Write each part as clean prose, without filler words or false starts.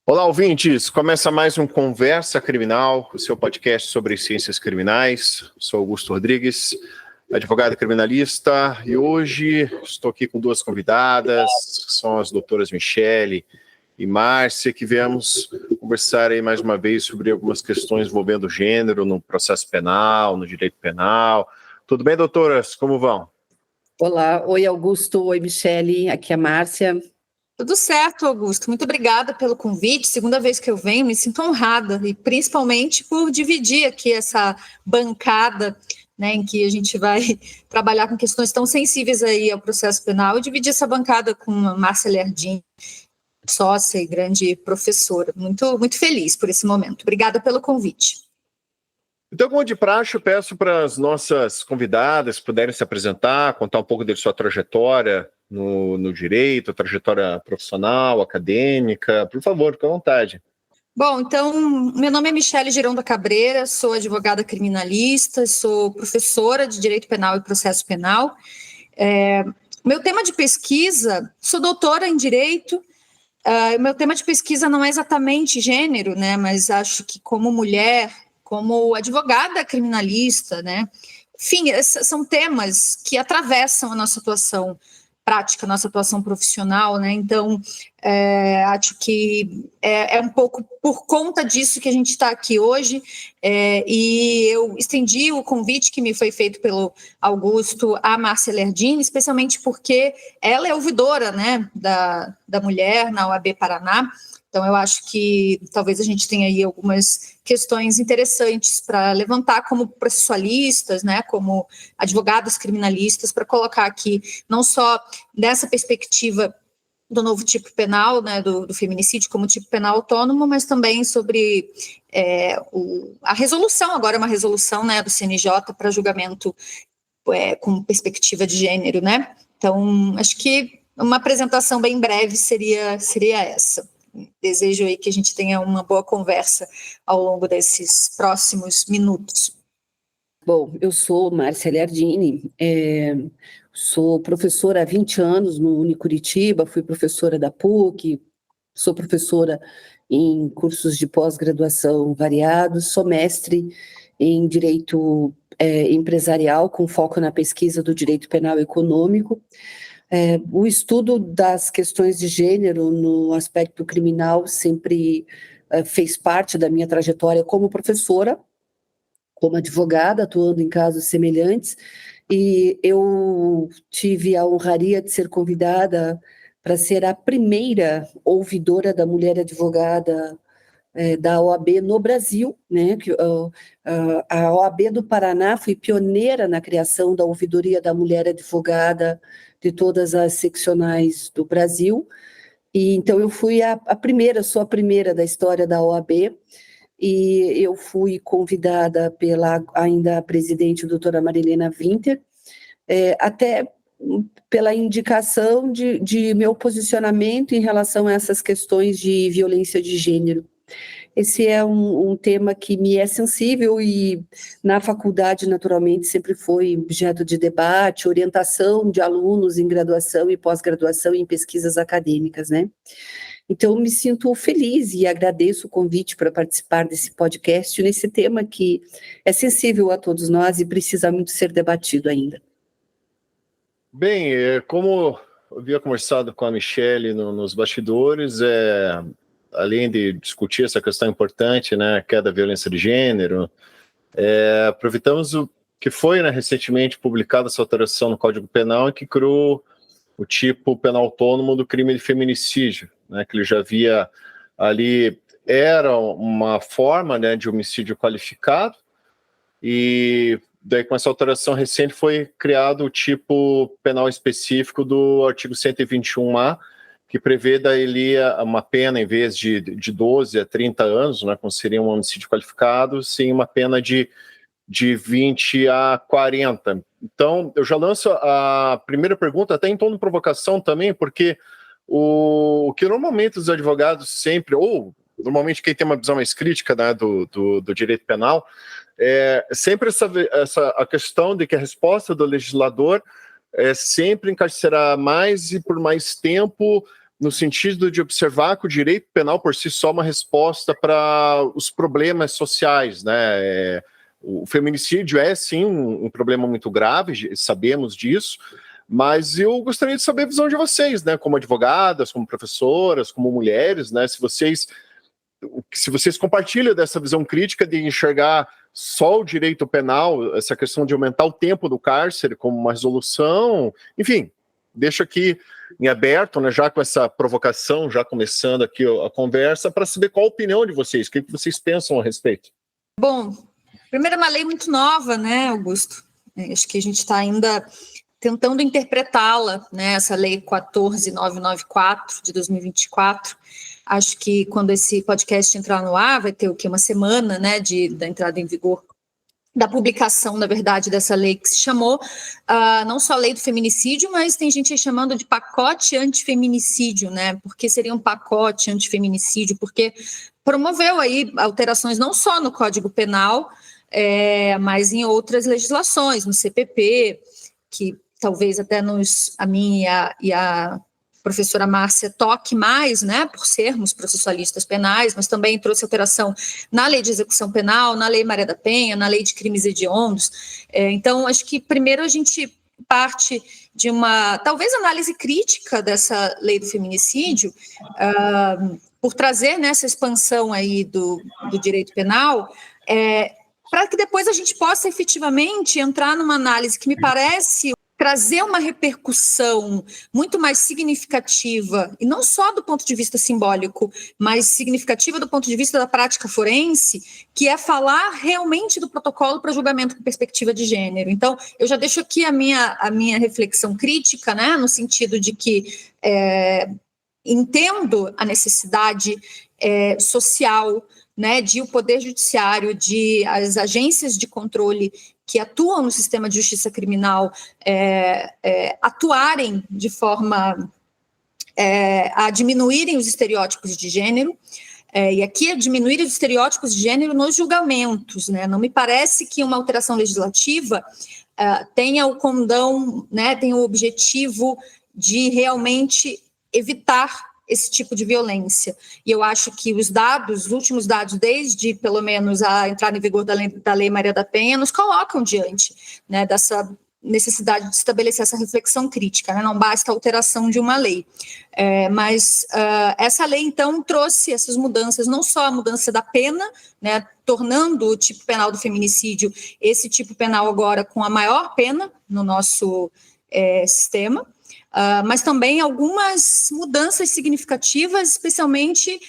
Olá, ouvintes! Começa mais um Conversa Criminal, o seu podcast sobre ciências criminais. Sou Augusto Rodrigues, advogado criminalista, e hoje estou aqui com duas convidadas, que são as doutoras Michele e Márcia, que viemos conversar aí mais uma vez sobre algumas questões envolvendo gênero no processo penal, no direito penal. Tudo bem, doutoras? Como vão? Olá, oi Augusto, oi Michele, aqui é a Márcia. Tudo certo, Augusto. Muito obrigada pelo convite. Segunda vez que eu venho, me sinto honrada, e principalmente por dividir aqui essa bancada, né, em que a gente vai trabalhar com questões tão sensíveis aí ao processo penal, e dividir essa bancada com a Márcia Lerdini, sócia e grande professora. Muito, muito feliz por esse momento. Obrigada pelo convite. Então, como de praxe, eu peço para as nossas convidadas puderem se apresentar, contar um pouco de sua trajetória no direito, a trajetória profissional, acadêmica. Por favor, fique à vontade. Bom, então, meu nome é Michele Gironda Cabreira, sou advogada criminalista, sou professora de Direito Penal e Processo Penal. Meu tema de pesquisa, sou doutora em Direito. Meu tema de pesquisa não é exatamente gênero, né, mas acho que como mulher, como advogada criminalista, né, enfim, são temas que atravessam a nossa atuação prática, nossa atuação profissional, né? Então, acho que é um pouco por conta disso que a gente está aqui hoje, e eu estendi o convite que me foi feito pelo Augusto à Márcia Lerdini, especialmente porque ela é ouvidora, né, da mulher na OAB Paraná. Então, eu acho que talvez a gente tenha aí algumas questões interessantes para levantar como processualistas, né, como advogadas criminalistas, para colocar aqui, não só nessa perspectiva do novo tipo penal, né, do feminicídio como tipo penal autônomo, mas também sobre a resolução, agora uma resolução, né, do CNJ para julgamento com perspectiva de gênero, né? Então, acho que uma apresentação bem breve seria essa. Desejo aí que a gente tenha uma boa conversa ao longo desses próximos minutos. Bom, eu sou Márcia Lerdini, sou professora há 20 anos no Unicuritiba, fui professora da PUC, sou professora em cursos de pós-graduação variados, sou mestre em Direito Empresarial, com foco na pesquisa do Direito Penal Econômico. O estudo das questões de gênero no aspecto criminal sempre fez parte da minha trajetória como professora, como advogada, atuando em casos semelhantes, e eu tive a honraria de ser convidada para ser a primeira ouvidora da mulher advogada da OAB no Brasil, né? A OAB do Paraná foi pioneira na criação da ouvidoria da mulher advogada de todas as seccionais do Brasil, e então eu fui sou a primeira da história da OAB, e eu fui convidada pela ainda presidente, doutora Marilena Winter, até pela indicação de meu posicionamento em relação a essas questões de violência de gênero. Esse é um tema que me é sensível e na faculdade, naturalmente, sempre foi objeto de debate, orientação de alunos em graduação e pós-graduação em pesquisas acadêmicas, né? Então, me sinto feliz e agradeço o convite para participar desse podcast nesse tema que é sensível a todos nós e precisa muito ser debatido ainda. Bem, como eu havia conversado com a Michele nos bastidores, além de discutir essa questão importante, né, que é da violência de gênero, aproveitamos o que foi, né, recentemente publicada essa alteração no Código Penal que criou o tipo penal autônomo do crime de feminicídio, né, que ele já havia ali, era uma forma, né, de homicídio qualificado, e daí com essa alteração recente foi criado o tipo penal específico do artigo 121A, que prevê daí uma pena, em vez de 12 a 30 anos, né, como seria um homicídio qualificado, sim uma pena de 20 a 40. Então, eu já lanço a primeira pergunta, até em tom de provocação também, porque o que normalmente os advogados sempre, ou normalmente quem tem uma visão mais crítica, né, do direito penal, sempre a questão de que a resposta do legislador é sempre encarcerar mais e por mais tempo no sentido de observar que o direito penal por si só é uma resposta para os problemas sociais, né? O feminicídio é, sim, um problema muito grave, sabemos disso, mas eu gostaria de saber a visão de vocês, né? Como advogadas, como professoras, como mulheres, né? Se vocês compartilham dessa visão crítica de enxergar só o direito penal, essa questão de aumentar o tempo do cárcere como uma resolução, enfim, deixo aqui em aberto, né, já com essa provocação, já começando aqui a conversa, para saber qual a opinião de vocês, o que vocês pensam a respeito. Bom, primeiro é uma lei muito nova, né, Augusto? Acho que a gente está ainda tentando interpretá-la, né, essa lei 14.994 de 2024. Acho que quando esse podcast entrar no ar, vai ter o quê? Uma semana, né, da entrada em vigor, da publicação, na verdade, dessa lei que se chamou, não só lei do feminicídio, mas tem gente aí chamando de pacote antifeminicídio, né? Porque seria um pacote antifeminicídio, porque promoveu aí alterações não só no Código Penal, mas em outras legislações, no CPP, que talvez até a mim e a professora Márcia toque mais, né, por sermos processualistas penais, mas também trouxe alteração na lei de execução penal, na lei Maria da Penha, na lei de crimes hediondos. Então, acho que primeiro a gente parte de uma, talvez, análise crítica dessa lei do feminicídio, por trazer, né, essa expansão aí do direito penal, para que depois a gente possa efetivamente entrar numa análise que me parece trazer uma repercussão muito mais significativa, e não só do ponto de vista simbólico, mas significativa do ponto de vista da prática forense, que é falar realmente do protocolo para julgamento com perspectiva de gênero. Então, eu já deixo aqui a minha reflexão crítica, né, no sentido de que entendo a necessidade social, né, de o Poder Judiciário, de as agências de controle que atuam no sistema de justiça criminal atuarem de forma a diminuírem os estereótipos de gênero, e aqui é diminuir os estereótipos de gênero nos julgamentos, né? Não me parece que uma alteração legislativa tenha o condão, né, tenha o objetivo de realmente evitar esse tipo de violência. E eu acho que os últimos dados, desde pelo menos a entrada em vigor da lei Maria da Penha, nos colocam diante, né, dessa necessidade de estabelecer essa reflexão crítica, né? Não basta a alteração de uma lei. Mas essa lei, então, trouxe essas mudanças, não só a mudança da pena, né, tornando o tipo penal do feminicídio esse tipo penal agora com a maior pena no nosso sistema, mas também algumas mudanças significativas, especialmente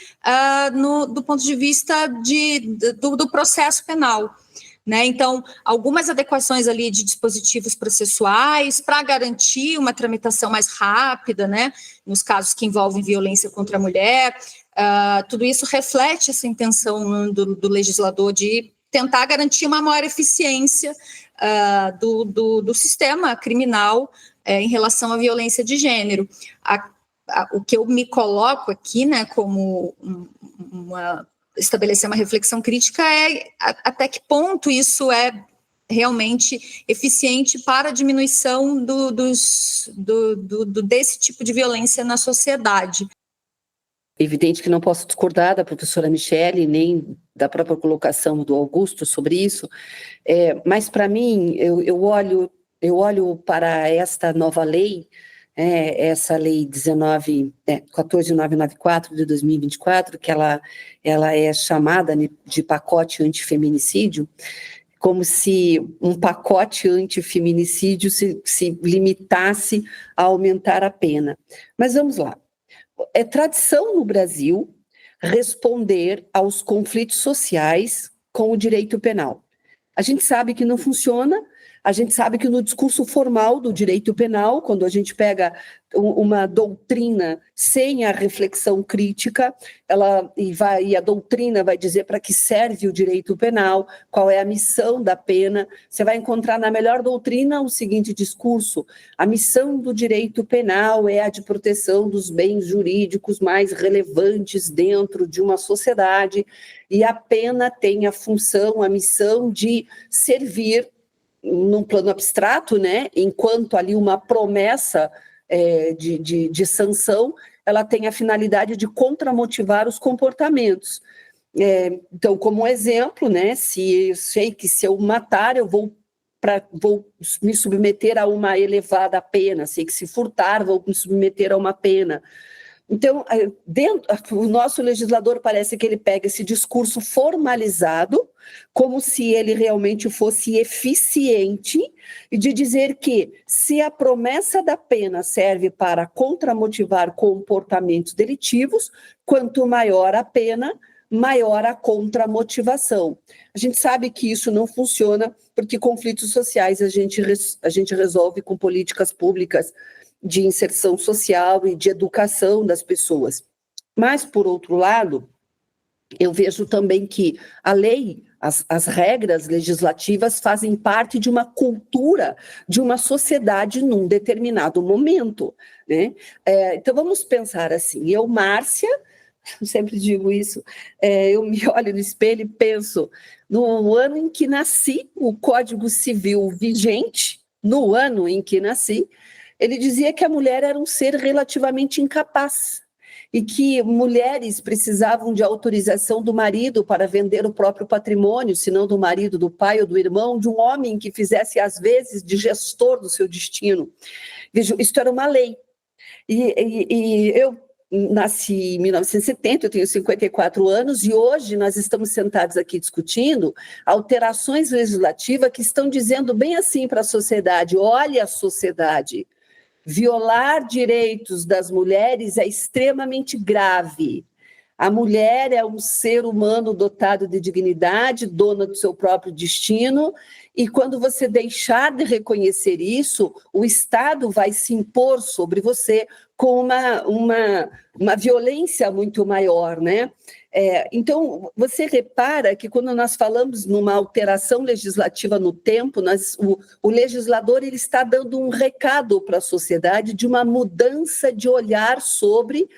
do ponto de vista do processo penal, né? Então, algumas adequações ali de dispositivos processuais para garantir uma tramitação mais rápida, né, nos casos que envolvem violência contra a mulher. Tudo isso reflete essa intenção do legislador de tentar garantir uma maior eficiência do sistema criminal em relação à violência de gênero. O que eu me coloco aqui, né, como estabelecer uma reflexão crítica é até que ponto isso é realmente eficiente para a diminuição desse tipo de violência na sociedade. Evidente que não posso discordar da professora Michele, nem da própria colocação do Augusto sobre isso, mas para mim, eu olho para esta nova lei, essa lei 14.994 de 2024, que ela é chamada de pacote antifeminicídio, como se um pacote antifeminicídio se limitasse a aumentar a pena. Mas vamos lá. É tradição no Brasil responder aos conflitos sociais com o direito penal. A gente sabe que não funciona. A gente sabe que no discurso formal do direito penal, quando a gente pega uma doutrina sem a reflexão crítica, e a doutrina vai dizer para que serve o direito penal, qual é a missão da pena. Você vai encontrar na melhor doutrina o seguinte discurso: a missão do direito penal é a de proteção dos bens jurídicos mais relevantes dentro de uma sociedade, e a pena tem a função, a missão de servir num plano abstrato, né, enquanto ali uma promessa de sanção, ela tem a finalidade de contramotivar os comportamentos. Então, como exemplo, né, se eu sei que se eu matar, eu vou me submeter a uma elevada pena, sei que se furtar, vou me submeter a uma pena. Então, o nosso legislador parece que ele pega esse discurso formalizado, como se ele realmente fosse eficiente, e de dizer que se a promessa da pena serve para contramotivar comportamentos delitivos, quanto maior a pena, maior a contramotivação. A gente sabe que isso não funciona, porque conflitos sociais a gente resolve com políticas públicas de inserção social e de educação das pessoas. Mas, por outro lado, eu vejo também que a lei, as regras legislativas fazem parte de uma cultura, de uma sociedade num determinado momento, né? Então, vamos pensar assim, eu, Márcia, eu sempre digo isso, eu me olho no espelho e penso, no ano em que nasci, o Código Civil vigente, no ano em que nasci, ele dizia que a mulher era um ser relativamente incapaz e que mulheres precisavam de autorização do marido para vender o próprio patrimônio, se não do marido, do pai ou do irmão, de um homem que fizesse, às vezes, de gestor do seu destino. Veja, isso era uma lei. E eu nasci em 1970, eu tenho 54 anos, e hoje nós estamos sentados aqui discutindo alterações legislativas que estão dizendo bem assim para a sociedade: olha a sociedade, violar direitos das mulheres é extremamente grave. A mulher é um ser humano dotado de dignidade, dona do seu próprio destino, e quando você deixar de reconhecer isso, o Estado vai se impor sobre você com uma violência muito maior, né? Então, você repara que quando nós falamos numa alteração legislativa no tempo, o legislador ele está dando um recado para a sociedade de uma mudança de olhar sobre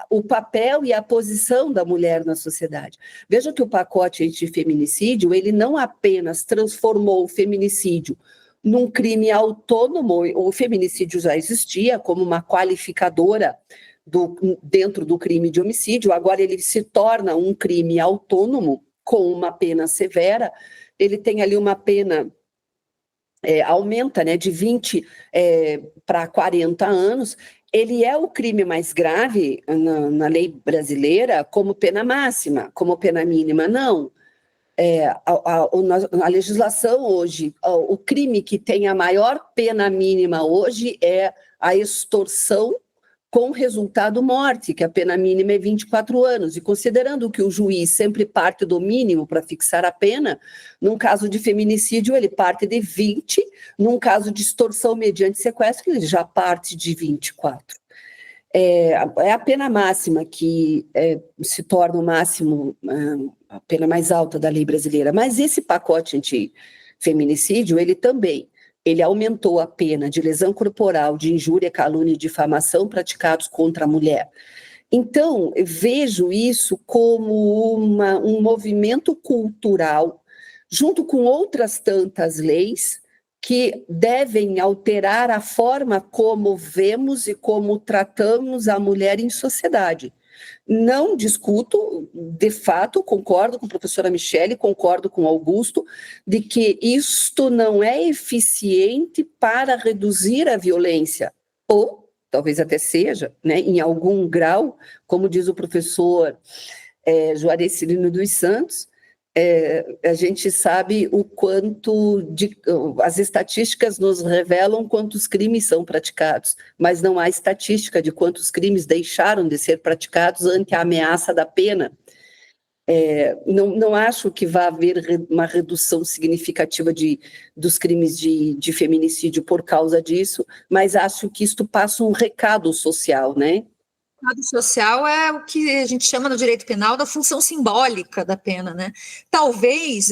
o papel e a posição da mulher na sociedade. Veja que o pacote antifeminicídio, ele não apenas transformou o feminicídio num crime autônomo, o feminicídio já existia como uma qualificadora dentro do crime de homicídio, agora ele se torna um crime autônomo com uma pena severa, ele tem ali uma pena, aumenta, né, de 20 para 40 anos, ele é o crime mais grave na lei brasileira como pena máxima, como pena mínima, não. A legislação hoje, o crime que tem a maior pena mínima hoje é a extorsão com resultado morte, que a pena mínima é 24 anos. E considerando que o juiz sempre parte do mínimo para fixar a pena, num caso de feminicídio ele parte de 20, num caso de extorsão mediante sequestro ele já parte de 24. É a pena máxima que se torna o máximo, a pena mais alta da lei brasileira. Mas esse pacote antifeminicídio, ele aumentou a pena de lesão corporal, de injúria, calúnia e difamação praticados contra a mulher. Então, eu vejo isso como um movimento cultural, junto com outras tantas leis, que devem alterar a forma como vemos e como tratamos a mulher em sociedade. Não discuto, de fato, concordo com a professora Michele, concordo com o Augusto, de que isto não é eficiente para reduzir a violência, ou talvez até seja, né, em algum grau, como diz o professor Juarez Cirino dos Santos, a gente sabe o quanto as estatísticas nos revelam quantos crimes são praticados, mas não há estatística de quantos crimes deixaram de ser praticados ante a ameaça da pena. Não acho que vá haver uma redução significativa dos crimes de feminicídio por causa disso, mas acho que isto passa um recado social, né? O recado social é o que a gente chama no direito penal da função simbólica da pena, né? Talvez,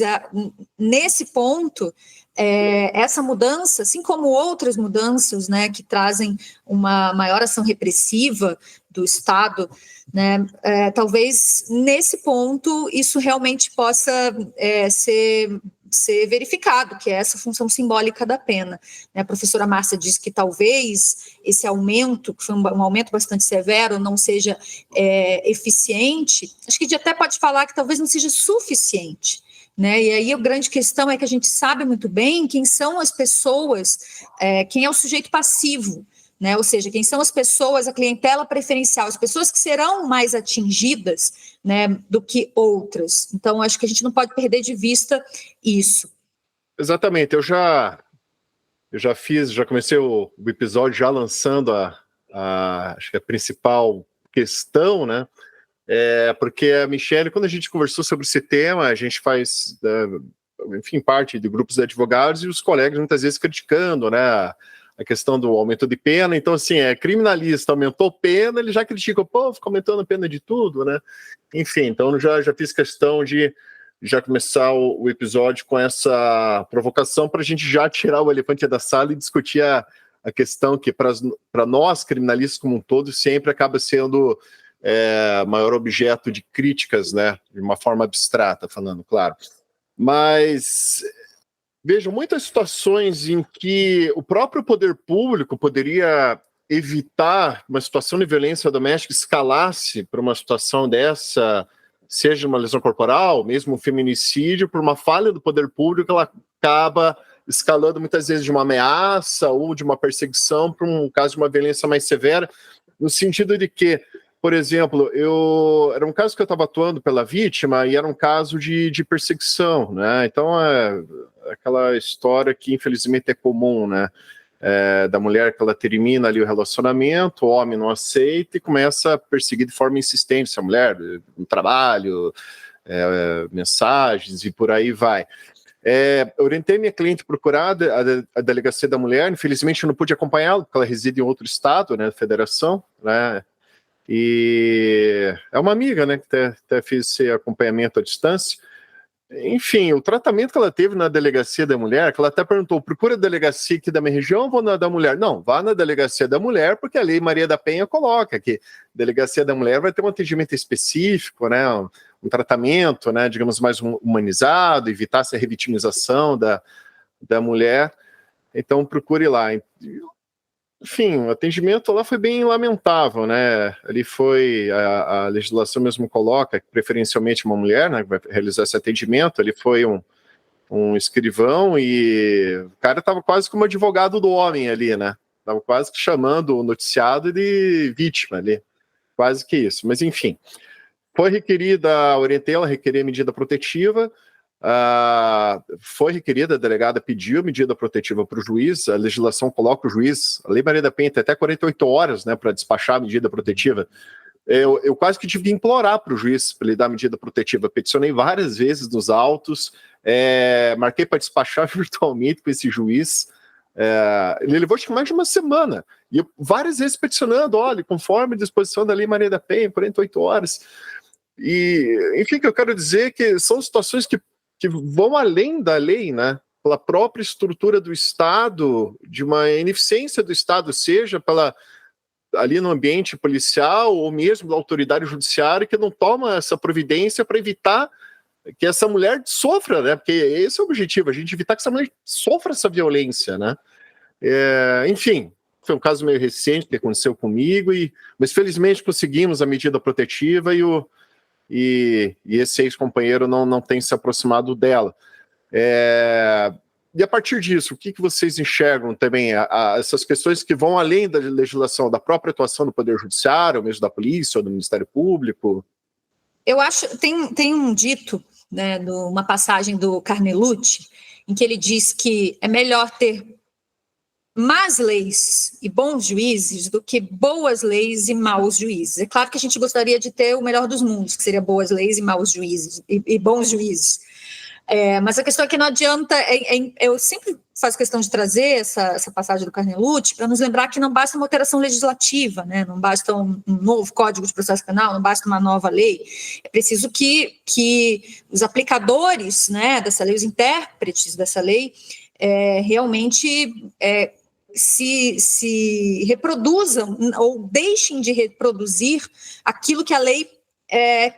nesse ponto, essa mudança, assim como outras mudanças, né, que trazem uma maior ação repressiva do Estado, né, talvez nesse ponto isso realmente possa ser ser verificado, que é essa função simbólica da pena. A professora Márcia disse que talvez esse aumento, que foi um aumento bastante severo, não seja eficiente. Acho que a gente até pode falar que talvez não seja suficiente. E aí a grande questão é que a gente sabe muito bem quem são as pessoas, quem é o sujeito passivo, ou seja, quem são as pessoas, a clientela preferencial, as pessoas que serão mais atingidas, do que outras. Então, acho que a gente não pode perder de vista isso. Exatamente, eu já comecei o episódio já lançando acho que a principal questão, porque a Michele, quando a gente conversou sobre esse tema, a gente faz, enfim, parte de grupos de advogados e os colegas muitas vezes criticando, a questão do aumento de pena. Então, assim, criminalista, aumentou pena, ele já critica, pô, fica aumentando a pena de tudo, Enfim, então já fiz questão de já começar o episódio com essa provocação para a gente já tirar o elefante da sala e discutir a questão que para nós, criminalistas como um todo, sempre acaba sendo maior objeto de críticas, de uma forma abstrata, falando, claro. Mas vejo muitas situações em que o próprio poder público poderia evitar uma situação de violência doméstica escalasse para uma situação dessa, seja uma lesão corporal, mesmo um feminicídio, por uma falha do poder público, ela acaba escalando muitas vezes de uma ameaça ou de uma perseguição para um caso de uma violência mais severa, no sentido de que, por exemplo, era um caso que eu estava atuando pela vítima e era um caso de perseguição, Então, aquela história que infelizmente é comum, da mulher que ela termina ali o relacionamento, o homem não aceita e começa a perseguir de forma insistente essa mulher, no trabalho, mensagens e por aí vai. Orientei minha cliente a procurar a delegacia da mulher, infelizmente eu não pude acompanhá-la, porque ela reside em outro estado, federação, e é uma amiga, que até fez esse acompanhamento à distância. Enfim, o tratamento que ela teve na delegacia da mulher, que ela até perguntou, procura a delegacia aqui da minha região ou vou na da mulher? Não, vá na delegacia da mulher, porque a Lei Maria da Penha coloca que a delegacia da mulher vai ter um atendimento específico, um tratamento, digamos, mais humanizado, evitar essa revitimização da mulher. Então, procure lá. Enfim, o atendimento lá foi bem lamentável, Ali foi, a legislação mesmo coloca que preferencialmente uma mulher, que vai realizar esse atendimento. Ele foi um escrivão e o cara estava quase como advogado do homem ali, Estava quase que chamando o noticiado de vítima ali, quase que isso. Mas enfim, foi requerida, orientei ela a requerer medida protetiva. Foi requerida, a delegada pediu medida protetiva para o juiz, a legislação coloca o juiz, a Lei Maria da Penha tem até 48 horas para despachar a medida protetiva. Eu quase que tive que implorar para o juiz para ele dar medida protetiva, peticionei várias vezes nos autos, marquei para despachar virtualmente com esse juiz, ele levou acho que mais de uma semana, e eu várias vezes peticionando, olha, conforme a disposição da Lei Maria da Penha, 48 horas, e enfim, que eu quero dizer que são situações que vão além da lei, pela própria estrutura do Estado, de uma ineficiência do Estado, seja ali no ambiente policial ou mesmo da autoridade judiciária, que não toma essa providência para evitar que essa mulher sofra, porque esse é o objetivo, a gente evitar que essa mulher sofra essa violência, enfim, foi um caso meio recente que aconteceu comigo, mas felizmente conseguimos a medida protetiva e esse ex-companheiro não tem se aproximado dela. E a partir disso, o que vocês enxergam também, essas questões que vão além da legislação, da própria atuação do Poder Judiciário, ou mesmo da Polícia, ou do Ministério Público? Eu acho, tem um dito, uma passagem do Carnelucci, em que ele diz que é melhor ter más leis e bons juízes do que boas leis e maus juízes. É claro que a gente gostaria de ter o melhor dos mundos, que seria boas leis e maus juízes, e bons juízes. Mas a questão é que não adianta, eu sempre faço questão de trazer essa passagem do Carnelucci para nos lembrar que não basta uma alteração legislativa, não basta um novo Código de Processo Penal, não basta uma nova lei, é preciso que os aplicadores dessa lei, os intérpretes dessa lei, realmente se reproduzam ou deixem de reproduzir aquilo que a lei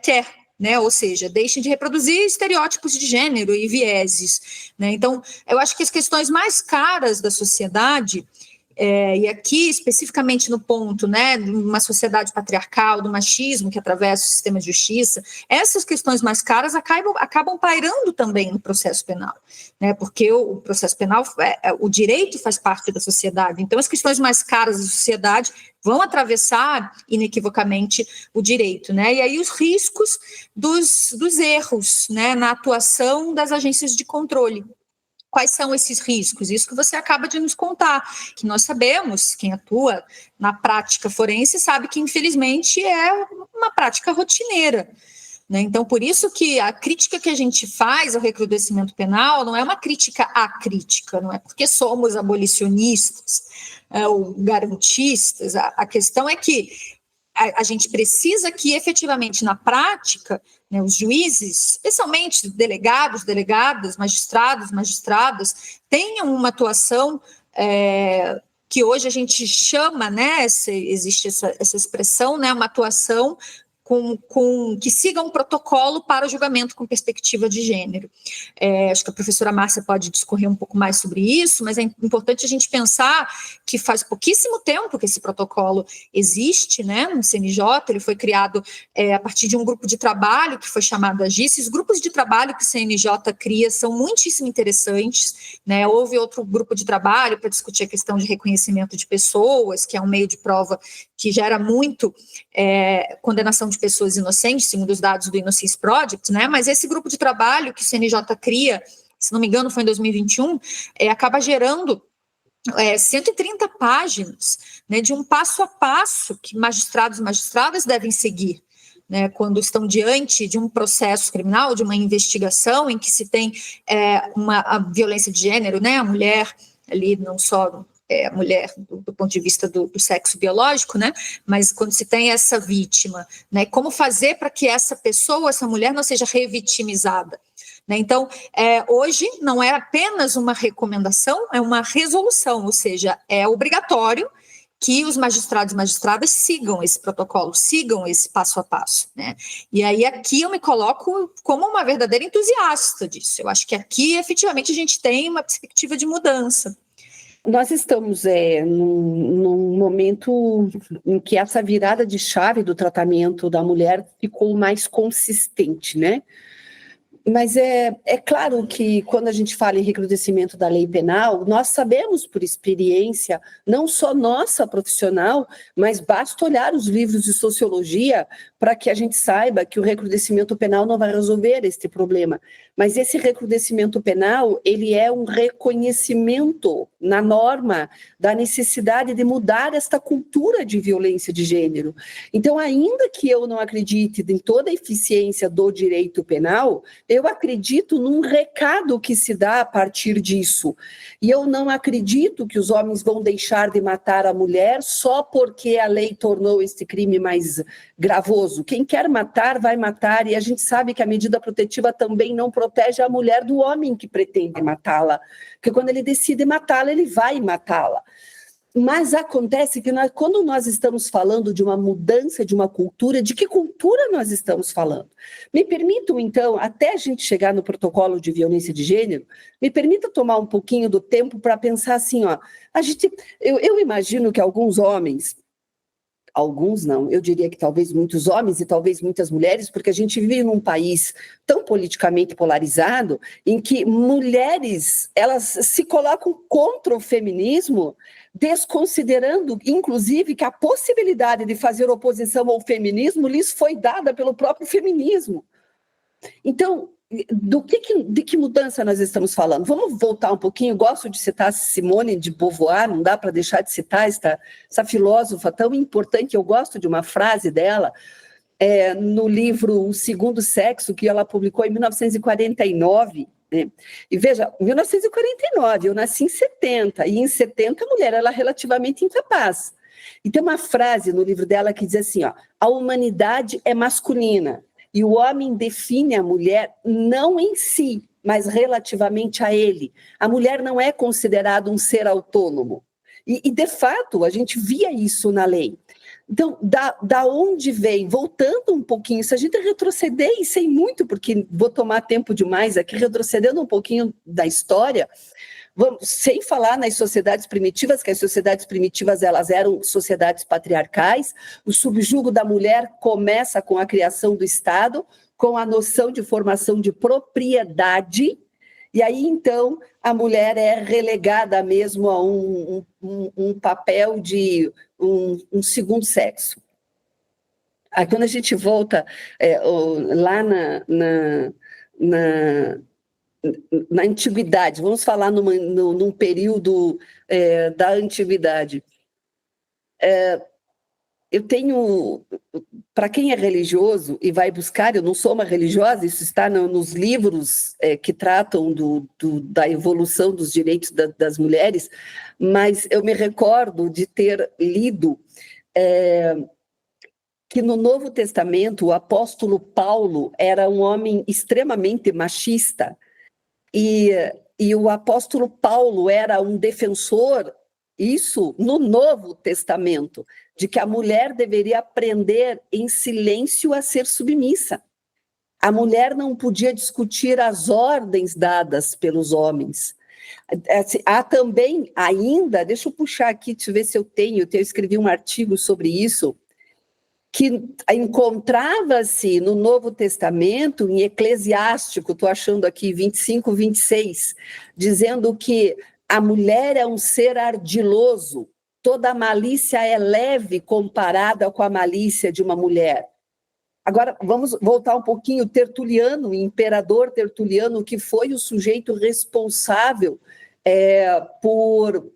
quer, né? Ou seja, deixem de reproduzir estereótipos de gênero e vieses, né? Então, eu acho que as questões mais caras da sociedade, e aqui especificamente no ponto, né, de uma sociedade patriarcal, do machismo que atravessa o sistema de justiça, essas questões mais caras acabam pairando também no processo penal, né, porque o processo penal, o direito faz parte da sociedade, então as questões mais caras da sociedade vão atravessar inequivocamente o direito, né, e aí os riscos dos erros, né, na atuação das agências de controle. Quais são esses riscos? Isso que você acaba de nos contar, que nós sabemos, quem atua na prática forense sabe que, infelizmente, é uma prática rotineira, né? Então, por isso que a crítica que a gente faz ao recrudescimento penal não é uma crítica à crítica, não é porque somos abolicionistas ou garantistas, a questão é que a gente precisa que, efetivamente, na prática, né, os juízes, especialmente delegados, delegadas, magistradas, tenham uma atuação que hoje a gente chama, né, existe essa expressão, né, uma atuação que siga um protocolo para o julgamento com perspectiva de gênero. Acho que a professora Márcia pode discorrer um pouco mais sobre isso, mas é importante a gente pensar que faz pouquíssimo tempo que esse protocolo existe, né, no CNJ. Ele foi criado a partir de um grupo de trabalho que foi chamado AGIS. Os grupos de trabalho que o CNJ cria são muitíssimo interessantes, né? Houve outro grupo de trabalho para discutir a questão de reconhecimento de pessoas, que é um meio de prova que gera muito condenação de pessoas inocentes, segundo os dados do Innocence Project, né? Mas esse grupo de trabalho que o CNJ cria, se não me engano foi em 2021, acaba gerando 130 páginas, né, de um passo a passo que magistrados e magistradas devem seguir, né, quando estão diante de um processo criminal, de uma investigação em que se tem a violência de gênero, né, a mulher ali não só a mulher do ponto de vista do sexo biológico, né? Mas quando se tem essa vítima, né? Como fazer para que essa pessoa, essa mulher, não seja revitimizada? Né? Então, hoje não é apenas uma recomendação, é uma resolução, ou seja, é obrigatório que os magistrados e magistradas sigam esse protocolo, sigam esse passo a passo, né? E aí aqui eu me coloco como uma verdadeira entusiasta disso. Eu acho que aqui, efetivamente, a gente tem uma perspectiva de mudança. Nós estamos num momento em que essa virada de chave do tratamento da mulher ficou mais consistente, né? Mas é claro que quando a gente fala em recrudescimento da lei penal, nós sabemos por experiência, não só nossa profissional, mas basta olhar os livros de sociologia para que a gente saiba que o recrudescimento penal não vai resolver este problema. Mas esse recrudescimento penal, ele é um reconhecimento na norma da necessidade de mudar esta cultura de violência de gênero. Então, ainda que eu não acredite em toda a eficiência do direito penal, eu acredito num recado que se dá a partir disso. E eu não acredito que os homens vão deixar de matar a mulher só porque a lei tornou este crime mais gravoso. Quem quer matar, vai matar, e a gente sabe que a medida protetiva também não protege a mulher do homem que pretende matá-la, porque quando ele decide matá-la, ele vai matá-la. Mas acontece que quando nós estamos falando de uma mudança de uma cultura, de que cultura nós estamos falando? Me permitam, então, até a gente chegar no protocolo de violência de gênero, me permita tomar um pouquinho do tempo para pensar assim, ó, eu imagino que alguns homens, alguns não, eu diria que talvez muitos homens e talvez muitas mulheres, porque a gente vive num país tão politicamente polarizado, em que mulheres, elas se colocam contra o feminismo, desconsiderando, inclusive, que a possibilidade de fazer oposição ao feminismo lhes foi dada pelo próprio feminismo. Então, de que mudança nós estamos falando? Vamos voltar um pouquinho, gosto de citar Simone de Beauvoir, não dá para deixar de citar essa filósofa tão importante, eu gosto de uma frase dela, no livro O Segundo Sexo, que ela publicou em 1949, né? E veja, 1949, eu nasci em 70, e em 70 a mulher era relativamente incapaz. E tem uma frase no livro dela que diz assim, ó, a humanidade é masculina, e o homem define a mulher não em si, mas relativamente a ele. A mulher não é considerada um ser autônomo. E de fato, a gente via isso na lei. Então, da onde vem? Voltando um pouquinho, se a gente retroceder, e sem muito, porque vou tomar tempo demais aqui, retrocedendo um pouquinho da história, sem falar nas sociedades primitivas, que as sociedades primitivas elas eram sociedades patriarcais, o subjugo da mulher começa com a criação do Estado, com a noção de formação de propriedade, e aí, então, a mulher é relegada mesmo a um papel de um segundo sexo. Aí, quando a gente volta lá na antiguidade, vamos falar num período da antiguidade, eu tenho, para quem é religioso e vai buscar, eu não sou uma religiosa, isso está nos livros que tratam da evolução dos direitos das mulheres, mas eu me recordo de ter lido que no Novo Testamento o apóstolo Paulo era um homem extremamente machista e o apóstolo Paulo era um defensor, isso no Novo Testamento, de que a mulher deveria aprender em silêncio a ser submissa. A mulher não podia discutir as ordens dadas pelos homens. Há também ainda, deixa eu puxar aqui, deixa eu ver se eu escrevi um artigo sobre isso, que encontrava-se no Novo Testamento, em Eclesiástico, estou achando aqui 25, 26, dizendo que a mulher é um ser ardiloso, toda malícia é leve comparada com a malícia de uma mulher. Agora, vamos voltar um pouquinho, Tertuliano, o imperador Tertuliano, que foi o sujeito responsável por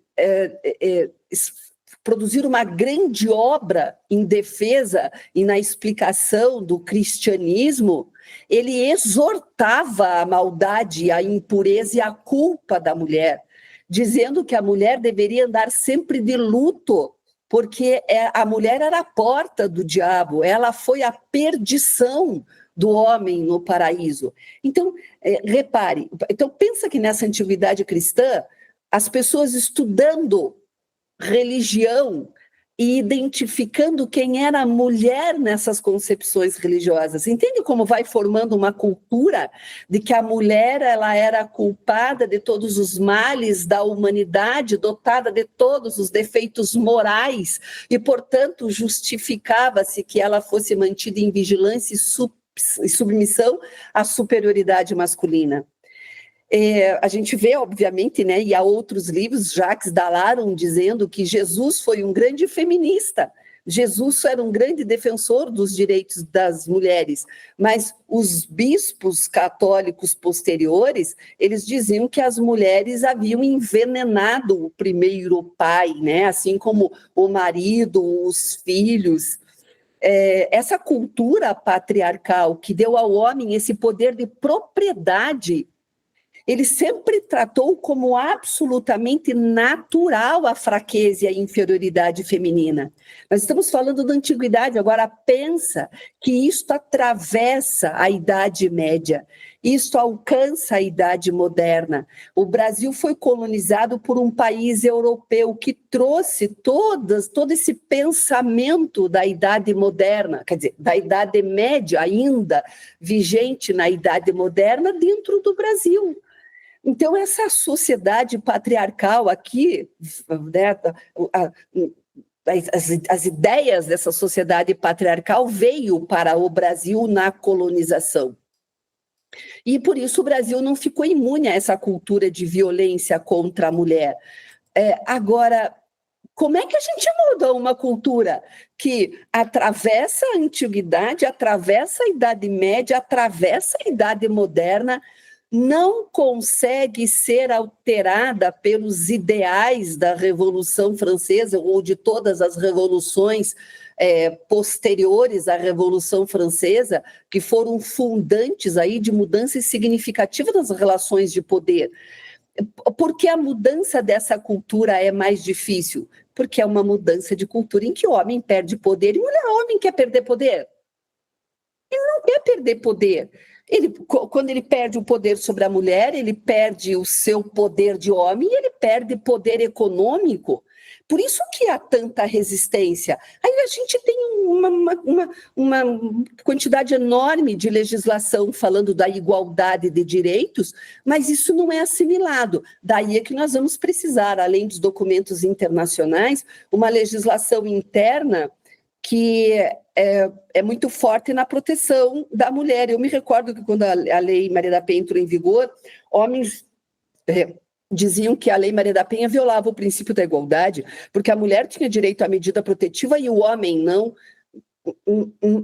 produzir uma grande obra em defesa e na explicação do cristianismo, ele exortava a maldade, a impureza e a culpa da mulher, dizendo que a mulher deveria andar sempre de luto, porque a mulher era a porta do diabo, ela foi a perdição do homem no paraíso. Então, repare, pensa que nessa antiguidade cristã, as pessoas estudando religião e identificando quem era a mulher nessas concepções religiosas. Entende como vai formando uma cultura de que a mulher ela era culpada de todos os males da humanidade, dotada de todos os defeitos morais e, portanto, justificava-se que ela fosse mantida em vigilância e submissão à superioridade masculina. A gente vê, obviamente, né, e há outros livros, Jacques Dallaron dizendo que Jesus foi um grande feminista, Jesus era um grande defensor dos direitos das mulheres, mas os bispos católicos posteriores, eles diziam que as mulheres haviam envenenado o primeiro pai, né, assim como o marido, os filhos. Essa cultura patriarcal que deu ao homem esse poder de propriedade, ele sempre tratou como absolutamente natural a fraqueza e a inferioridade feminina. Nós estamos falando da antiguidade, agora pensa que isto atravessa a Idade Média, isto alcança a Idade Moderna. O Brasil foi colonizado por um país europeu que trouxe todo esse pensamento da Idade Moderna, quer dizer, da Idade Média ainda vigente na Idade Moderna dentro do Brasil. Então, essa sociedade patriarcal aqui, né, as ideias dessa sociedade patriarcal veio para o Brasil na colonização. E, por isso, o Brasil não ficou imune a essa cultura de violência contra a mulher. Agora, como é que a gente muda uma cultura que atravessa a antiguidade, atravessa a Idade Média, atravessa a Idade Moderna, não consegue ser alterada pelos ideais da Revolução Francesa ou de todas as revoluções posteriores à Revolução Francesa, que foram fundantes aí de mudanças significativas nas relações de poder? Por que a mudança dessa cultura é mais difícil? Porque é uma mudança de cultura em que o homem perde poder e o homem quer perder poder. Ele não quer perder poder. Quando ele perde o poder sobre a mulher, ele perde o seu poder de homem e ele perde poder econômico. Por isso que há tanta resistência. Aí a gente tem uma quantidade enorme de legislação falando da igualdade de direitos, mas isso não é assimilado. Daí é que nós vamos precisar, além dos documentos internacionais, uma legislação interna que é muito forte na proteção da mulher. Eu me recordo que quando a Lei Maria da Penha entrou em vigor, homens diziam que a Lei Maria da Penha violava o princípio da igualdade, porque a mulher tinha direito à medida protetiva e o homem não.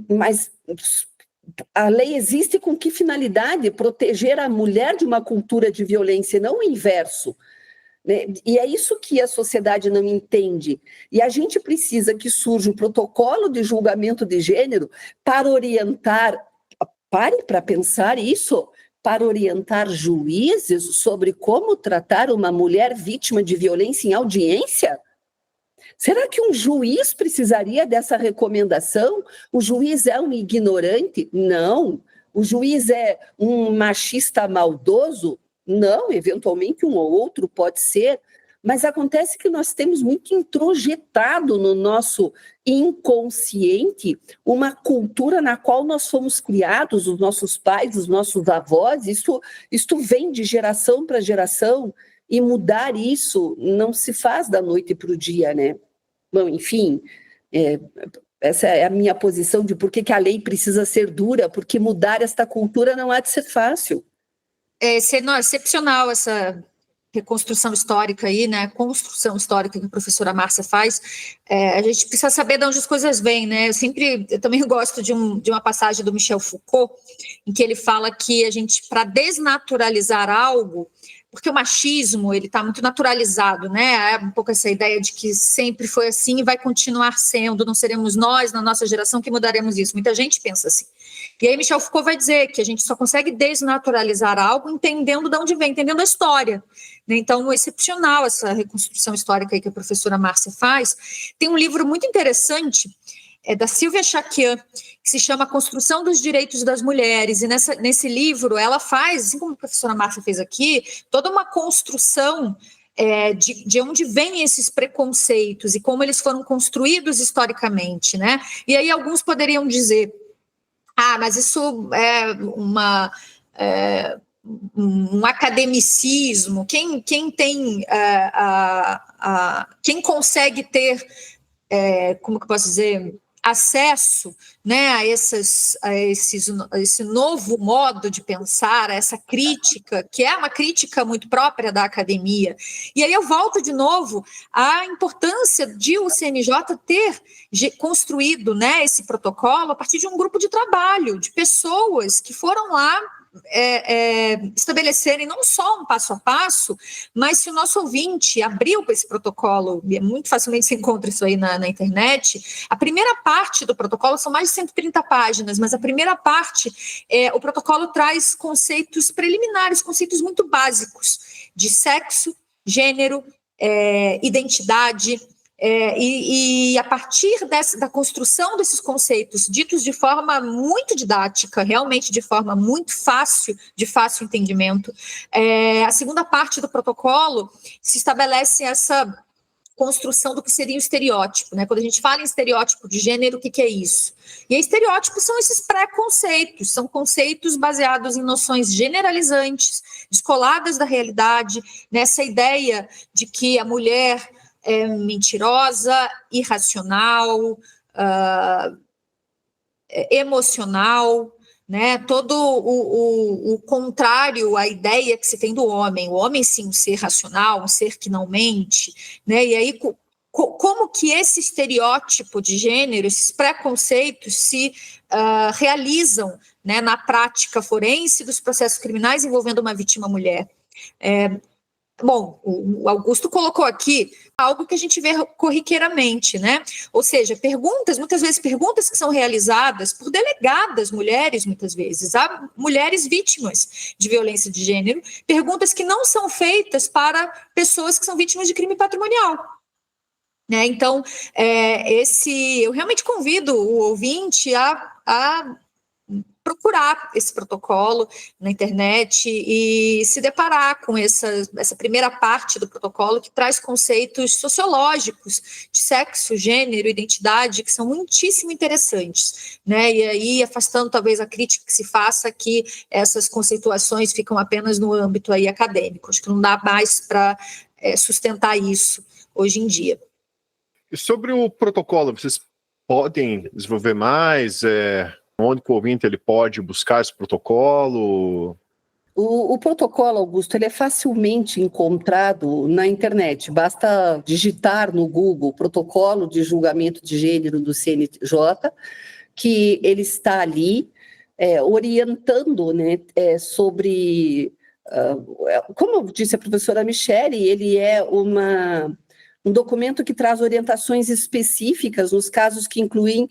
Mas a lei existe com que finalidade? Proteger a mulher de uma cultura de violência, não o inverso. E é isso que a sociedade não entende. E a gente precisa que surja um protocolo de julgamento de gênero para orientar, pare para pensar isso, para orientar juízes sobre como tratar uma mulher vítima de violência em audiência? Será que um juiz precisaria dessa recomendação? O juiz é um ignorante? Não. O juiz é um machista maldoso? Não, eventualmente um ou outro pode ser, mas acontece que nós temos muito introjetado no nosso inconsciente uma cultura na qual nós fomos criados, os nossos pais, os nossos avós, isto vem de geração para geração, e mudar isso não se faz da noite para o dia, né? Bom, enfim, essa é a minha posição de por que a lei precisa ser dura, porque mudar esta cultura não há de ser fácil. É excepcional essa reconstrução histórica aí, né? Construção histórica que a professora Márcia faz. A gente precisa saber de onde as coisas vêm, né? Eu também gosto de uma passagem do Michel Foucault, em que ele fala que a gente, para desnaturalizar algo, porque o machismo, ele está muito naturalizado, né? É um pouco essa ideia de que sempre foi assim e vai continuar sendo, não seremos nós, na nossa geração, que mudaremos isso. Muita gente pensa assim. E aí Michel Foucault vai dizer que a gente só consegue desnaturalizar algo entendendo de onde vem, entendendo a história. Então, é excepcional essa reconstrução histórica aí que a professora Márcia faz. Tem um livro muito interessante, da Silvia Chaquian, que se chama Construção dos Direitos das Mulheres, e nesse livro ela faz, assim como a professora Márcia fez aqui, toda uma construção de onde vêm esses preconceitos e como eles foram construídos historicamente, né? E aí alguns poderiam dizer, mas isso é um academicismo, quem consegue ter, como que eu posso dizer, acesso, né, a esse novo modo de pensar, a essa crítica, que é uma crítica muito própria da academia. E aí eu volto de novo à importância de o CNJ ter construído, né, esse protocolo a partir de um grupo de trabalho, de pessoas que foram lá estabelecerem não só um passo a passo, mas se o nosso ouvinte abriu para esse protocolo, e muito facilmente se encontra isso aí na internet, a primeira parte do protocolo são mais de 130 páginas, mas a primeira parte, o protocolo traz conceitos preliminares, conceitos muito básicos de sexo, gênero, identidade, e a partir da construção desses conceitos ditos de forma muito didática, realmente de forma muito fácil, de fácil entendimento, a segunda parte do protocolo se estabelece essa construção do que seria o estereótipo, né? Quando a gente fala em estereótipo de gênero, o que é isso? E estereótipos são esses preconceitos, são conceitos baseados em noções generalizantes, descoladas da realidade, nessa ideia de que a mulher é mentirosa, irracional, emocional, né? Todo o contrário à ideia que se tem do homem. O homem, sim, um ser racional, um ser que não mente, né? E aí, como que esse estereótipo de gênero, esses preconceitos se realizam, né, na prática forense dos processos criminais envolvendo uma vítima mulher? Bom, o Augusto colocou aqui algo que a gente vê corriqueiramente, né? Ou seja, muitas vezes perguntas que são realizadas por delegadas mulheres, muitas vezes, a mulheres vítimas de violência de gênero, perguntas que não são feitas para pessoas que são vítimas de crime patrimonial. Né? Então, eu realmente convido o ouvinte a procurar esse protocolo na internet e se deparar com essa primeira parte do protocolo, que traz conceitos sociológicos de sexo, gênero, identidade, que são muitíssimo interessantes, né? E aí, afastando talvez a crítica que se faça que essas conceituações ficam apenas no âmbito aí acadêmico. Acho que não dá mais para sustentar isso hoje em dia. E sobre o protocolo, vocês podem desenvolver mais? Onde o ouvinte ele pode buscar esse protocolo? O protocolo, Augusto, ele é facilmente encontrado na internet. Basta digitar no Google Protocolo de Julgamento de Gênero do CNJ, que ele está ali orientando, né, sobre... como disse a professora Michele, ele é um documento que traz orientações específicas nos casos que incluem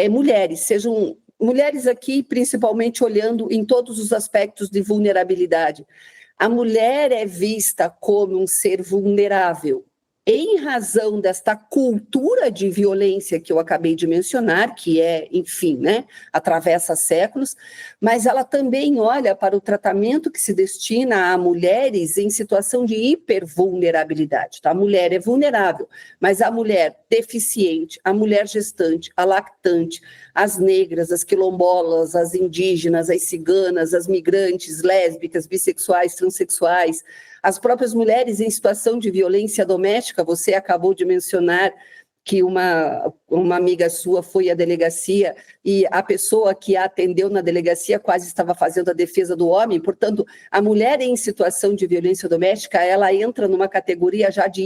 mulheres, sejam mulheres aqui principalmente olhando em todos os aspectos de vulnerabilidade. A mulher é vista como um ser vulnerável em razão desta cultura de violência que eu acabei de mencionar, que enfim, né, atravessa séculos, mas ela também olha para o tratamento que se destina a mulheres em situação de hipervulnerabilidade. Tá? A mulher é vulnerável, mas a mulher deficiente, a mulher gestante, a lactante, as negras, as quilombolas, as indígenas, as ciganas, as migrantes, lésbicas, bissexuais, transexuais, as próprias mulheres em situação de violência doméstica. Você acabou de mencionar que uma amiga sua foi à delegacia e a pessoa que a atendeu na delegacia quase estava fazendo a defesa do homem. Portanto, a mulher em situação de violência doméstica, ela entra numa categoria já de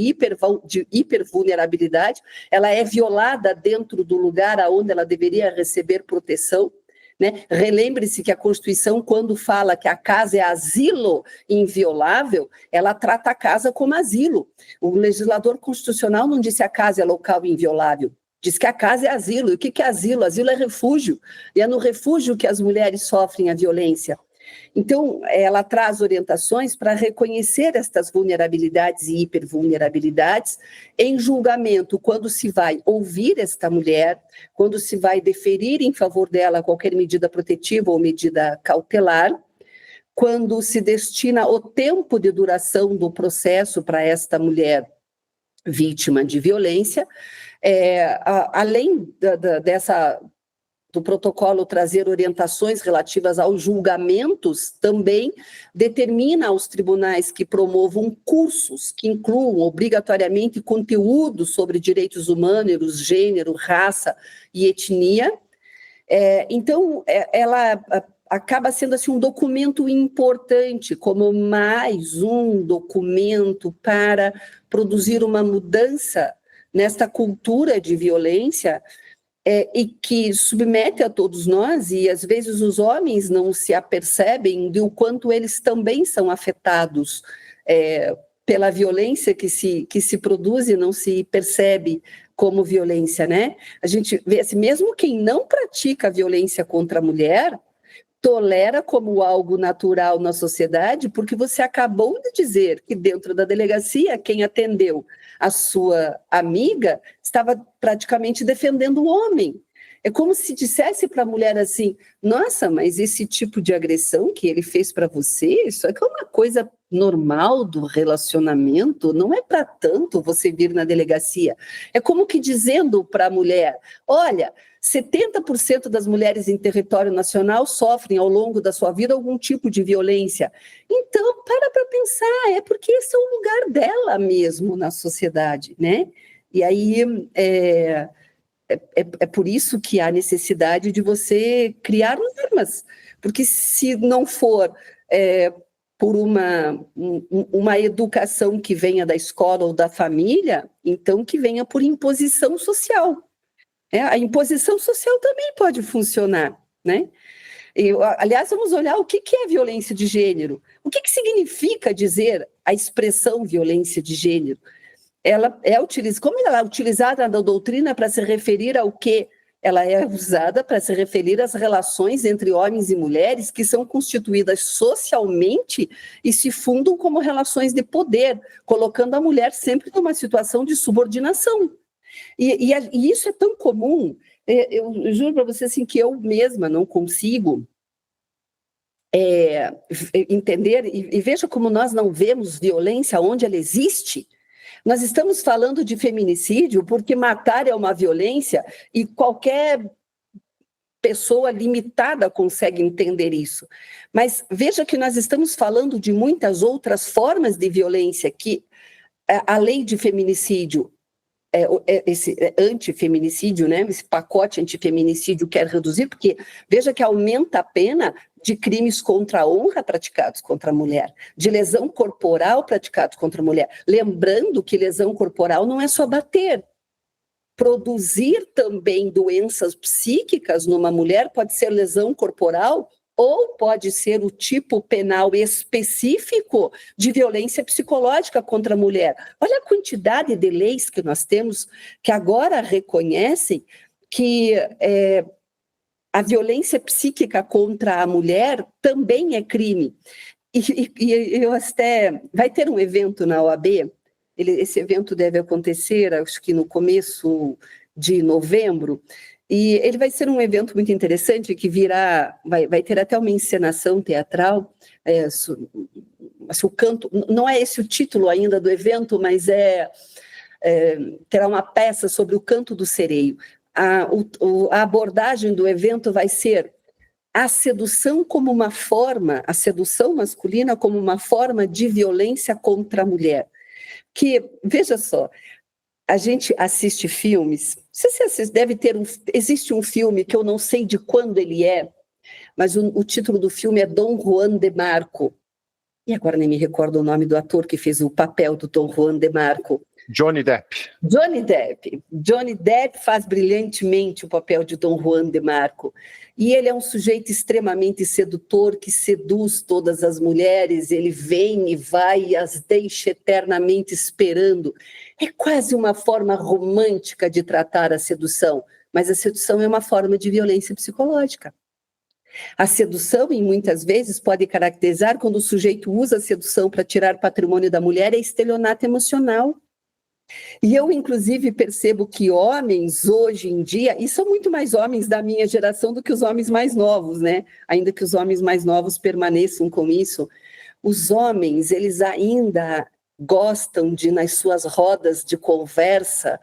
hipervulnerabilidade, ela é violada dentro do lugar onde ela deveria receber proteção. Né? Relembre-se que a Constituição, quando fala que a casa é asilo inviolável, ela trata a casa como asilo. O legislador constitucional não disse a casa é local inviolável, diz que a casa é asilo. E o que é asilo? Asilo é refúgio, e é no refúgio que as mulheres sofrem a violência. Então, ela traz orientações para reconhecer estas vulnerabilidades e hipervulnerabilidades em julgamento, quando se vai ouvir esta mulher, quando se vai deferir em favor dela qualquer medida protetiva ou medida cautelar, quando se destina o tempo de duração do processo para esta mulher vítima de violência, além do protocolo trazer orientações relativas aos julgamentos, também determina aos tribunais que promovam cursos que incluam obrigatoriamente conteúdo sobre direitos humanos, gênero, raça e etnia. Então, ela acaba sendo assim, um documento importante, como mais um documento para produzir uma mudança nesta cultura de violência, e que submete a todos nós, e às vezes os homens não se apercebem do quanto eles também são afetados pela violência que se produz e não se percebe como violência, né? A gente vê assim, mesmo quem não pratica violência contra a mulher, tolera como algo natural na sociedade, porque você acabou de dizer que dentro da delegacia, quem atendeu a sua amiga estava praticamente defendendo o homem. É como se dissesse para a mulher assim, nossa, mas esse tipo de agressão que ele fez para você, isso é uma coisa normal do relacionamento, não é para tanto você vir na delegacia. É como que dizendo para a mulher, olha, 70% das mulheres em território nacional sofrem ao longo da sua vida algum tipo de violência. Então, para pensar, é porque esse é o lugar dela mesmo na sociedade, né? E aí, é por isso que há necessidade de você criar normas, porque se não for por uma educação que venha da escola ou da família, então que venha por imposição social. A imposição social também pode funcionar, né? Aliás, vamos olhar o que é violência de gênero. O que significa dizer a expressão violência de gênero? Como ela é utilizada na doutrina para se referir ao quê? Ela é usada para se referir às relações entre homens e mulheres que são constituídas socialmente e se fundam como relações de poder, colocando a mulher sempre numa situação de subordinação. E isso é tão comum, eu juro para você assim, que eu mesma não consigo entender, e veja como nós não vemos violência onde ela existe. Nós estamos falando de feminicídio porque matar é uma violência e qualquer pessoa limitada consegue entender isso. Mas veja que nós estamos falando de muitas outras formas de violência que a lei de feminicídio, esse antifeminicídio, né, esse pacote antifeminicídio quer reduzir, porque veja que aumenta a pena de crimes contra a honra praticados contra a mulher, de lesão corporal praticados contra a mulher. Lembrando que lesão corporal não é só bater. Produzir também doenças psíquicas numa mulher pode ser lesão corporal ou pode ser o tipo penal específico de violência psicológica contra a mulher. Olha a quantidade de leis que nós temos que agora reconhecem que a violência psíquica contra a mulher também é crime. E eu até... Vai ter um evento na OAB, esse evento deve acontecer, acho que no começo de novembro, e ele vai ser um evento muito interessante, que vai ter até uma encenação teatral, o canto, não é esse o título ainda do evento, mas terá uma peça sobre o canto do sereio. A abordagem do evento vai ser a sedução como uma forma, a sedução masculina como uma forma de violência contra a mulher. Que, veja só, a gente assiste filmes, você assiste, existe um filme que eu não sei de quando ele mas o título do filme é Dom Juan de Marco, e agora nem me recordo o nome do ator que fez o papel do Dom Juan de Marco. Johnny Depp. Johnny Depp faz brilhantemente o papel de Dom Juan de Marco. E ele é um sujeito extremamente sedutor, que seduz todas as mulheres, ele vem e vai e as deixa eternamente esperando. É quase uma forma romântica de tratar a sedução, mas a sedução é uma forma de violência psicológica. A sedução, em muitas vezes, pode caracterizar quando o sujeito usa a sedução para tirar patrimônio da mulher, é estelionato emocional. E eu, inclusive, percebo que homens, hoje em dia, e são muito mais homens da minha geração do que os homens mais novos, né? Ainda que os homens mais novos permaneçam com isso, os homens, eles ainda gostam de, nas suas rodas de conversa,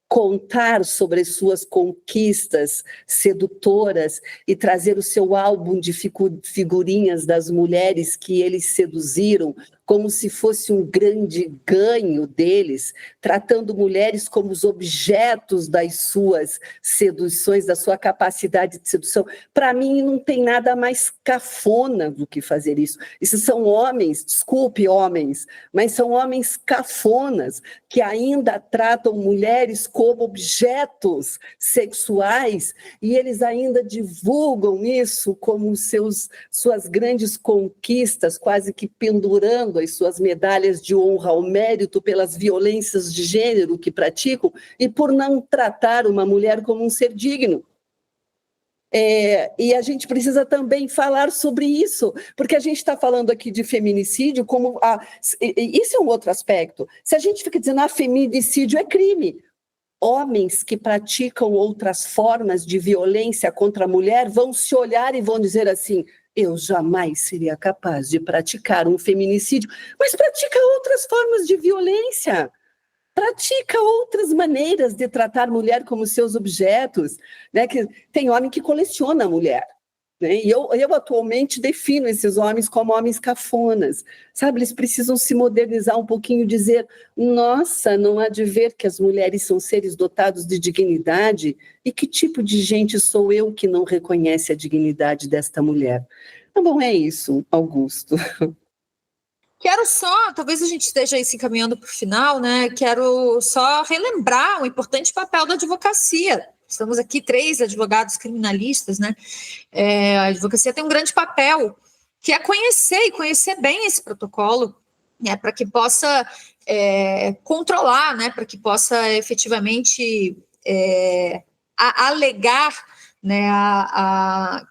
contar sobre as suas conquistas sedutoras e trazer o seu álbum de figurinhas das mulheres que eles seduziram, como se fosse um grande ganho deles, tratando mulheres como os objetos das suas seduções, da sua capacidade de sedução. Para mim, não tem nada mais cafona do que fazer isso. Isso são homens, desculpe homens, mas são homens cafonas, que ainda tratam mulheres como objetos sexuais, e eles ainda divulgam isso como suas grandes conquistas, quase que pendurando as suas medalhas de honra ao mérito pelas violências de gênero que praticam e por não tratar uma mulher como um ser digno. E a gente precisa também falar sobre isso, porque a gente está falando aqui de feminicídio como... isso é um outro aspecto. Se a gente fica dizendo feminicídio é crime, homens que praticam outras formas de violência contra a mulher vão se olhar e vão dizer assim: eu jamais seria capaz de praticar um feminicídio, mas pratica outras formas de violência, pratica outras maneiras de tratar a mulher como seus objetos, né? Que tem homem que coleciona a mulher, né? E eu atualmente defino esses homens como homens cafonas, sabe? Eles precisam se modernizar um pouquinho, dizer: nossa, não há de ver que as mulheres são seres dotados de dignidade, e que tipo de gente sou eu que não reconhece a dignidade desta mulher? Tá bom, é isso, Augusto. Quero só, talvez a gente esteja aí se encaminhando para o final, né? Quero só relembrar o importante papel da advocacia. Estamos aqui 3 advogados criminalistas, né? A advocacia tem um grande papel, que é conhecer bem esse protocolo, né? Para que possa controlar, né? Para que possa efetivamente alegar, né,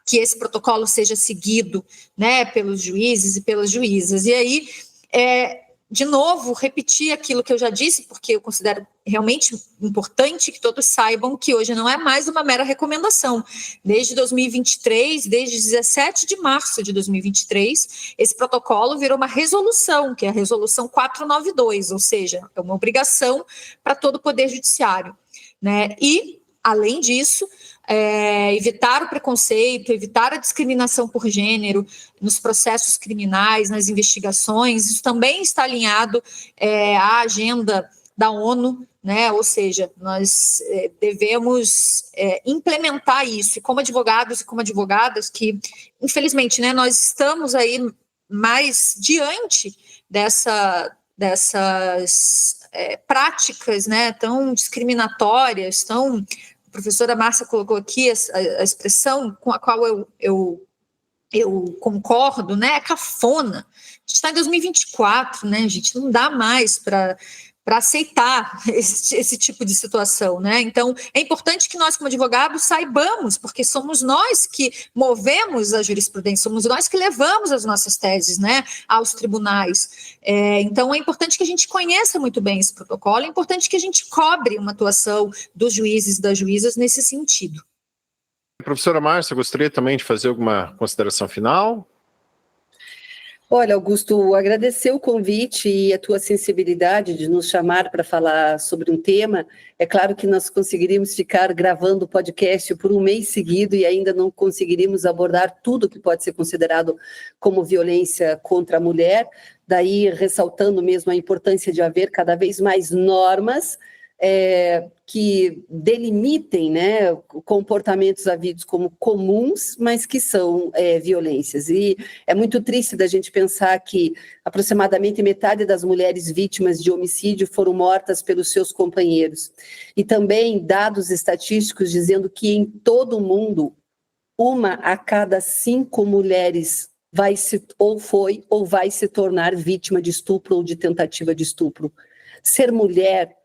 que esse protocolo seja seguido, né, pelos juízes e pelas juízas. E aí de novo, repetir aquilo que eu já disse, porque eu considero realmente importante que todos saibam que hoje não é mais uma mera recomendação. Desde 2023, desde 17 de março de 2023, esse protocolo virou uma resolução, que é a resolução 492, ou seja, é uma obrigação para todo o Poder Judiciário, né? E, além disso, evitar o preconceito, evitar a discriminação por gênero nos processos criminais, nas investigações, isso também está alinhado à agenda da ONU, né? Ou seja, nós devemos implementar isso, e como advogados e como advogadas que, infelizmente, né, nós estamos aí mais diante dessas práticas, né, tão discriminatórias, tão... A professora Márcia colocou aqui a expressão com a qual eu concordo, né? É cafona. A gente está em 2024, né, gente? Não dá mais para aceitar esse tipo de situação, né? Então, é importante que nós, como advogados, saibamos, porque somos nós que movemos a jurisprudência, somos nós que levamos as nossas teses, né, aos tribunais. Então, é importante que a gente conheça muito bem esse protocolo, é importante que a gente cobre uma atuação dos juízes e das juízas nesse sentido. Professora Márcia, gostaria também de fazer alguma consideração final? Olha, Augusto, agradecer o convite e a tua sensibilidade de nos chamar para falar sobre um tema. É claro que nós conseguiríamos ficar gravando o podcast por um mês seguido e ainda não conseguiríamos abordar tudo que pode ser considerado como violência contra a mulher, daí ressaltando mesmo a importância de haver cada vez mais normas que delimitem, né, comportamentos havidos como comuns, mas que são violências. E é muito triste da gente pensar que aproximadamente metade das mulheres vítimas de homicídio foram mortas pelos seus companheiros. E também dados estatísticos dizendo que em todo o mundo, 1 a cada 5 mulheres vai se tornar vítima de estupro ou de tentativa de estupro. Ser mulher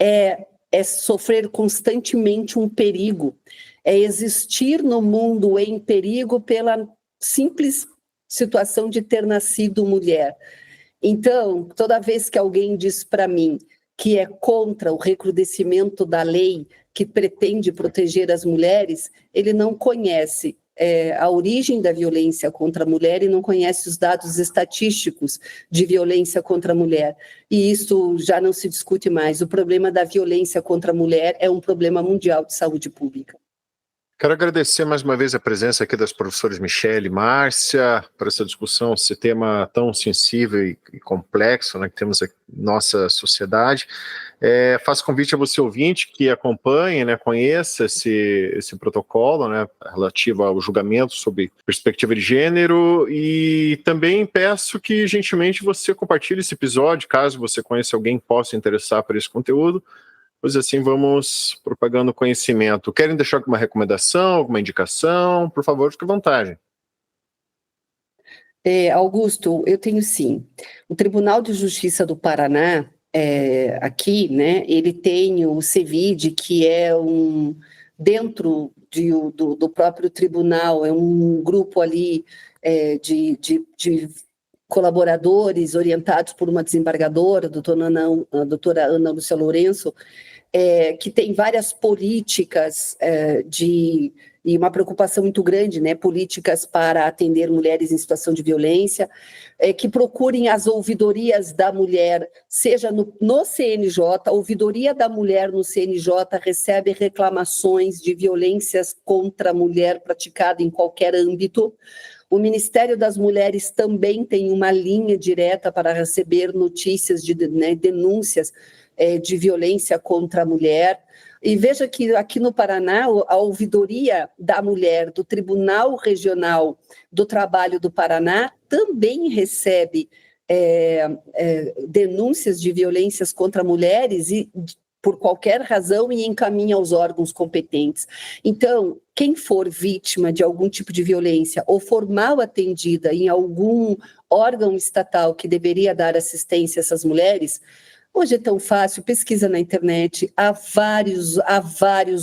é sofrer constantemente um perigo, é existir no mundo em perigo pela simples situação de ter nascido mulher. Então, toda vez que alguém diz para mim que é contra o recrudescimento da lei que pretende proteger as mulheres, ele não conhece a origem da violência contra a mulher e não conhece os dados estatísticos de violência contra a mulher. E isso já não se discute mais. O problema da violência contra a mulher é um problema mundial de saúde pública. Quero agradecer mais uma vez a presença aqui das professoras Michele e Márcia para essa discussão, esse tema tão sensível e complexo, né, que temos aqui na nossa sociedade. Faço convite a você, ouvinte, que acompanhe, né, conheça esse protocolo, né, relativo ao julgamento sobre perspectiva de gênero, e também peço que, gentilmente, você compartilhe esse episódio, caso você conheça alguém que possa interessar por esse conteúdo, pois assim vamos propagando conhecimento. Querem deixar alguma recomendação, alguma indicação? Por favor, fique à vontade. Augusto, eu tenho sim. O Tribunal de Justiça do Paraná, aqui, né, ele tem o CEVID, que é dentro do próprio tribunal, é um grupo ali de colaboradores orientados por uma desembargadora, a doutora Ana Lúcia Lourenço, que tem várias políticas e uma preocupação muito grande, né, políticas para atender mulheres em situação de violência, que procurem as ouvidorias da mulher, seja no CNJ, a ouvidoria da mulher no CNJ recebe reclamações de violências contra a mulher praticada em qualquer âmbito. O Ministério das Mulheres também tem uma linha direta para receber notícias denúncias de violência contra a mulher. E veja que aqui no Paraná, a ouvidoria da mulher do Tribunal Regional do Trabalho do Paraná também recebe denúncias de violências contra mulheres e por qualquer razão e encaminha aos órgãos competentes. Então, quem for vítima de algum tipo de violência ou for mal atendida em algum órgão estatal que deveria dar assistência a essas mulheres, hoje é tão fácil, pesquisa na internet, há vários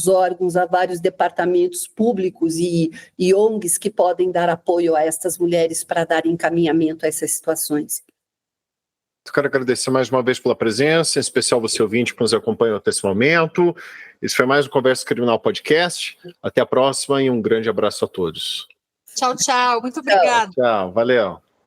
órgãos, há vários departamentos públicos e ONGs que podem dar apoio a estas mulheres para dar encaminhamento a essas situações. Quero agradecer mais uma vez pela presença, em especial você ouvinte que nos acompanhou até esse momento. Esse foi mais um Conversa Criminal Podcast. Até a próxima e um grande abraço a todos. Tchau, tchau. Muito obrigada. Tchau, valeu.